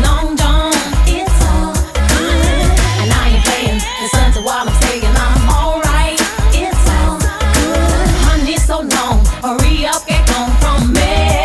long gone. It's all good, and I ain't playing. Listen to what I'm saying, I'm alright. It's all good, honey, so long. Hurry up, get gone from me.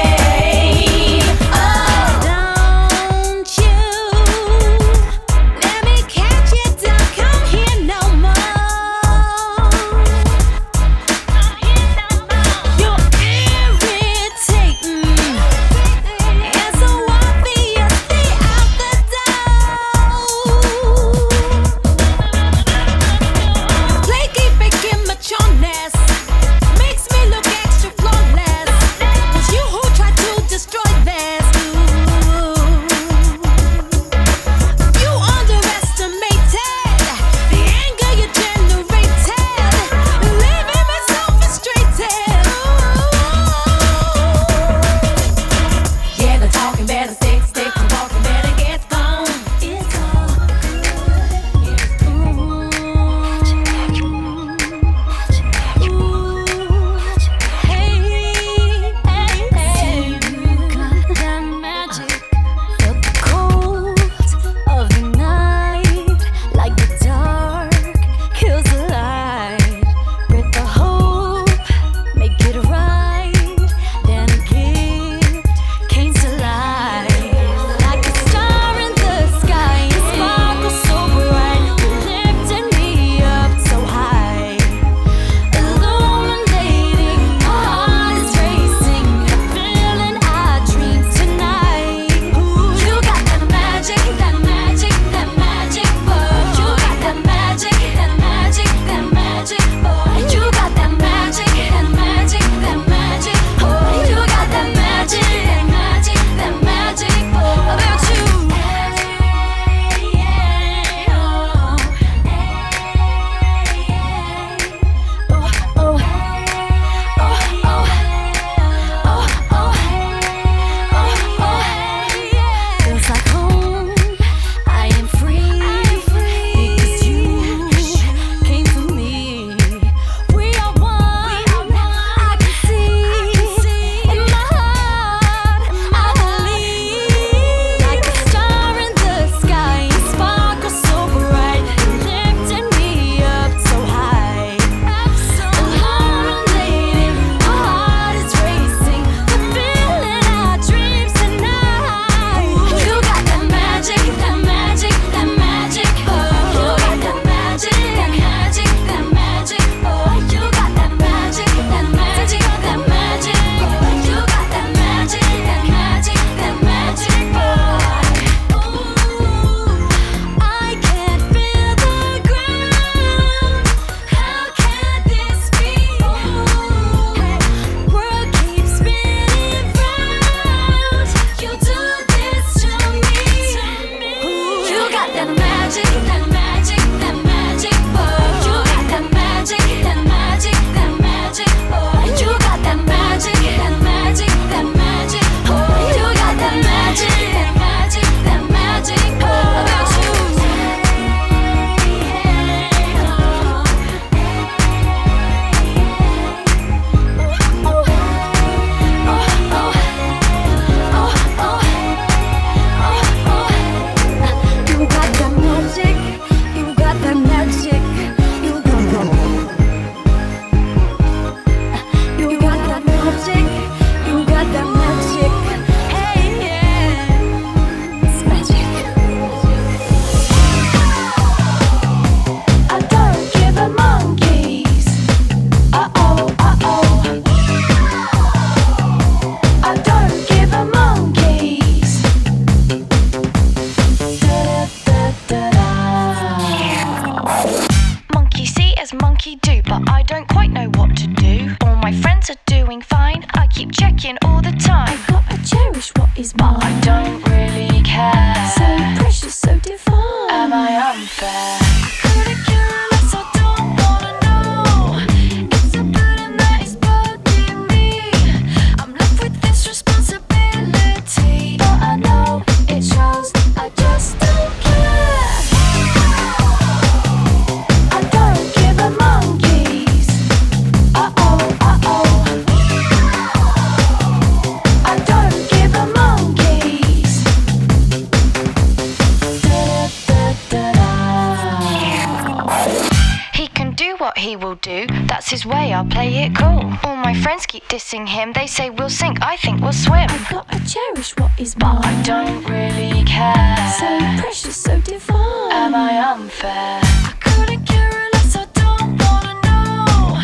he will do. That's his way, I'll play it cool. All my friends keep dissing him. They say we'll sink, I think we'll swim. I've gotta cherish what is mine. I don't really care. So precious, so divine. Am I unfair? I couldn't care less, I don't wanna know.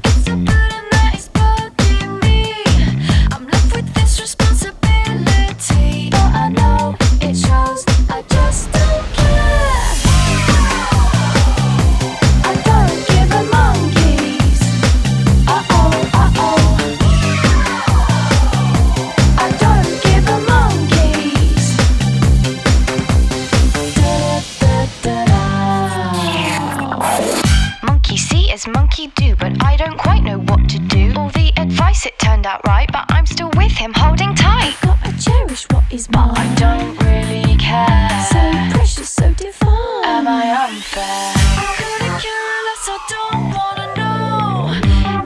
It's a burden that is bugging me. I'm left with this responsibility, But I know it shows, I just don't care. I don't give a monkeys. Uh-oh, uh-oh. I don't give a monkeys. Da-da-da-da-da. Monkey see as monkey do, but I don't quite know what to do. All the advice it turned out right, but I'm still with him holding tight. Gotta cherish what is mine. I don't really care. So precious, so divine. Am I unfair? I couldn't care less, I don't wanna know.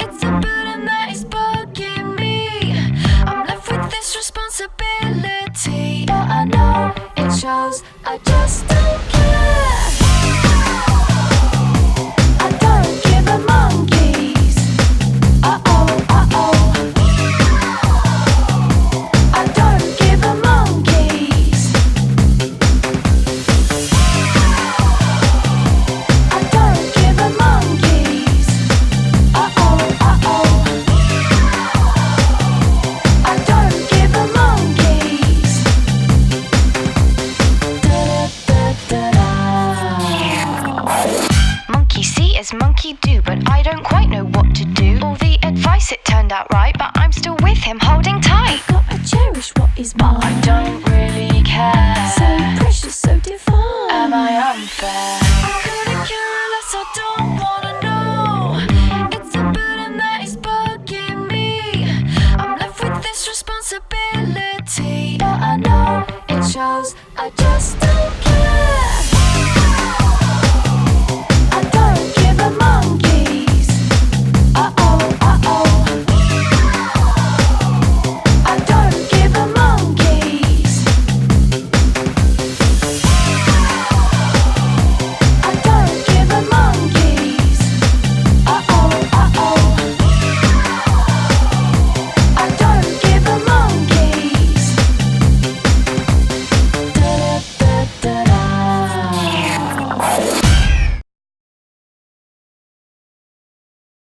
It's a burden that is bugging me. I'm left with this responsibility, But I know it shows, I just don't care. I don't give a monkeys. Uh-oh, uh-oh. I don't give a monkeys. I don't give a monkeys. Uh-oh, uh-oh. I don't give a monkeys. Da-da-da-da-da. Monkey see as monkey do, but I don't quite know what to do. All the advice it turned out right, but I'm still with him holding tight. Gotta cherish what is mine. I don't really care. So precious, so divine. Am I unfair? I couldn't care less, I don't wanna know. It's a burden that is bugging me. I'm left with this responsibility, But I know it shows, I just don't